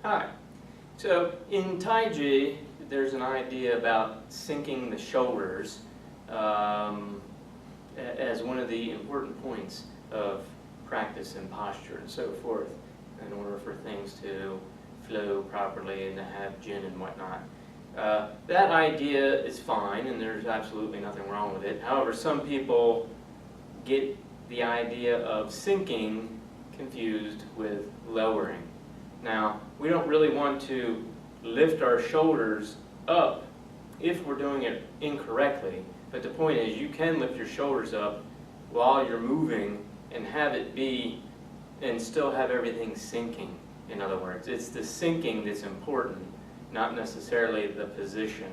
Hi. So in Taiji, there's an idea about sinking the shoulders as one of the important points of practice and posture and so forth in order for things to flow properly and to have jin and whatnot. That idea is fine and there's absolutely nothing wrong with it. However, some people get the idea of sinking confused with lowering. Now, we don't really want to lift our shoulders up if we're doing it incorrectly, but the point is you can lift your shoulders up while you're moving and have it be, and still have everything sinking. In other words, it's the sinking that's important, not necessarily the position.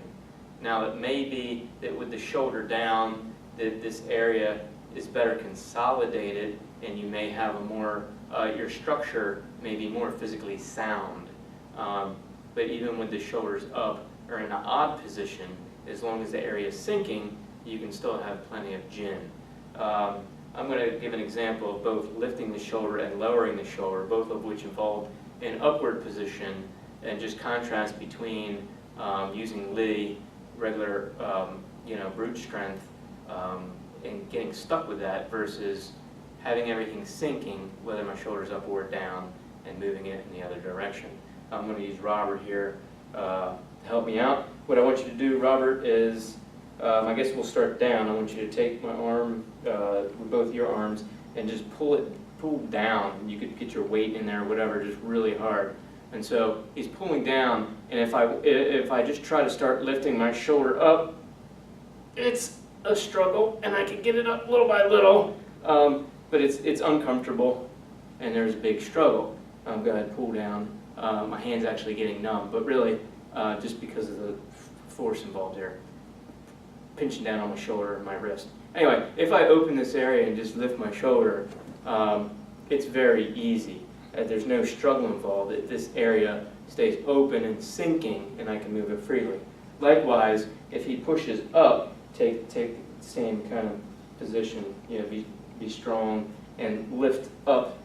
Now, it may be that with the shoulder down, that this area is better consolidated and you may have a more, your structure may be more physically sound. But even with the shoulders up or in an odd position, as long as the area is sinking, you can still have plenty of jin. I'm going to give an example of both lifting the shoulder and lowering the shoulder, both of which involve an upward position, and just contrast between using Li, regular brute strength, and getting stuck with that versus having everything sinking, whether my shoulder's up or down, and moving it in the other direction. I'm going to use Robert here to help me out. What I want you to do, Robert, is, I guess we'll start down. I want you to take my arm with both your arms and just pull down. You could get your weight in there or whatever, just really hard. And so he's pulling down, and if I just try to start lifting my shoulder up, it's a struggle, and I can get it up little by little, but it's uncomfortable, and there's a big struggle. Go ahead, pull down. My hand's actually getting numb, but really just because of the force involved here. Pinching down on my shoulder and my wrist. Anyway, if I open this area and just lift my shoulder, it's very easy. There's no struggle involved. This area stays open and sinking, and I can move it freely. Likewise, if he pushes up, take the same kind of position. Be strong and lift up.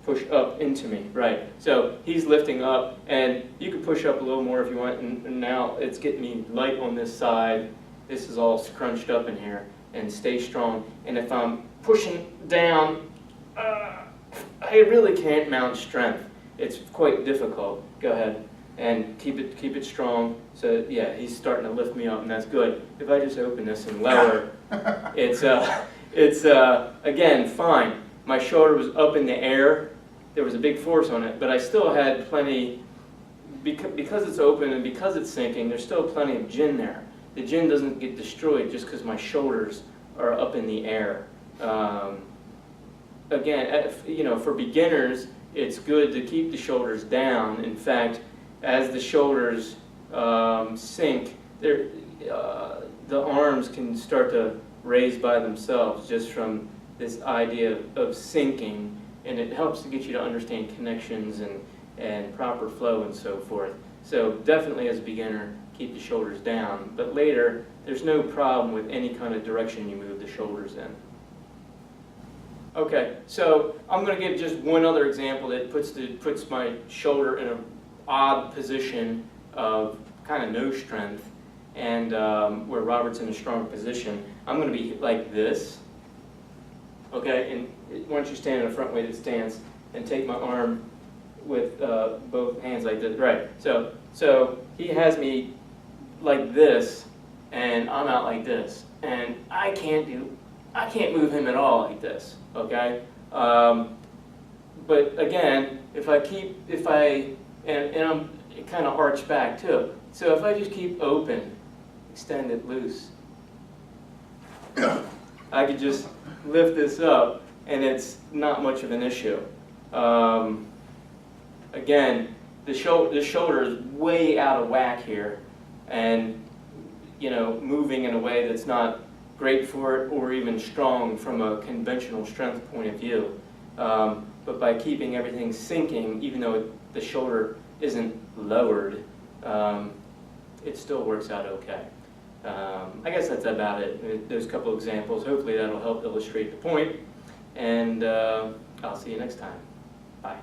Push up into me, right? So he's lifting up, and you can push up a little more if you want, and now it's getting me light on this side. This is all scrunched up in here, and stay strong. And if I'm pushing down, I really can't mount strength. It's quite difficult. Go ahead and keep it strong. So yeah, he's starting to lift me up, and that's good. If I just open this and lower, it's again fine. My shoulder was up in the air. There was a big force on it, but I still had plenty, because it's open and because it's sinking, there's still plenty of jin there. The jin doesn't get destroyed just because my shoulders are up in the air. Again, for beginners, it's good to keep the shoulders down. In fact, as the shoulders sink, the arms can start to raise by themselves just from this idea of sinking, and it helps to get you to understand connections and proper flow and so forth. So definitely as a beginner, keep the shoulders down, but later there's no problem with any kind of direction you move the shoulders in. Okay, so I'm going to give just one other example that puts my shoulder in an odd position of kind of no strength, and where Robert's in a strong position. I'm going to be like this. Okay, and why don't you stand in a front-weighted stance and take my arm with both hands like this. Right. So he has me like this, and I'm out like this, and I can't move him at all like this. Okay. But again, if I'm kind of arched back too. So if I just keep open, extend it loose, I could just lift this up, and it's not much of an issue. Again, the shoulder is way out of whack here, and moving in a way that's not great for it or even strong from a conventional strength point of view. But by keeping everything sinking, even though the shoulder isn't lowered, it still works out okay. I guess that's about it. There's a couple examples. Hopefully that'll help illustrate the point. And I'll see you next time. Bye.